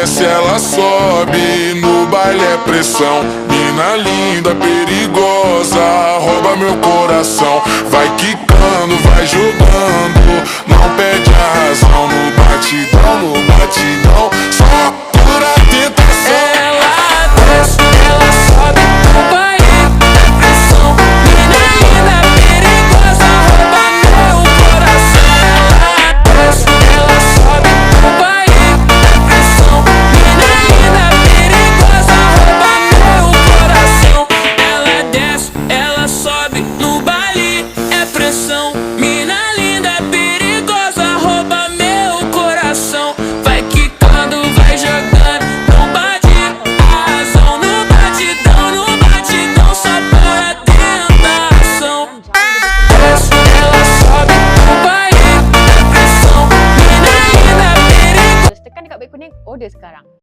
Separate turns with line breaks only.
desce, ela sobe. No baile é pressão. Mina linda, perigosa, rouba meu coração. Vai quicando, vai jogando, não perde a razão. No batidão, só pura tentação.
Ela desce, ela sobe no baile é pressão. Mina linda, perigosa, rouba meu coração. Ela desce, ela sobe no baile é pressão. Mina linda, perigosa, rouba meu coração. Ela desce, ela sobe no baile é pressão. Mina linda, perigosa, rouba meu coração. Vai quicando, vai jogando, não bate a razão. No batidão, só para tentação. Desce, ela sobe no baile é pressão. Mina linda, perigosa.
Tekan dekat beg kuning, order sekarang.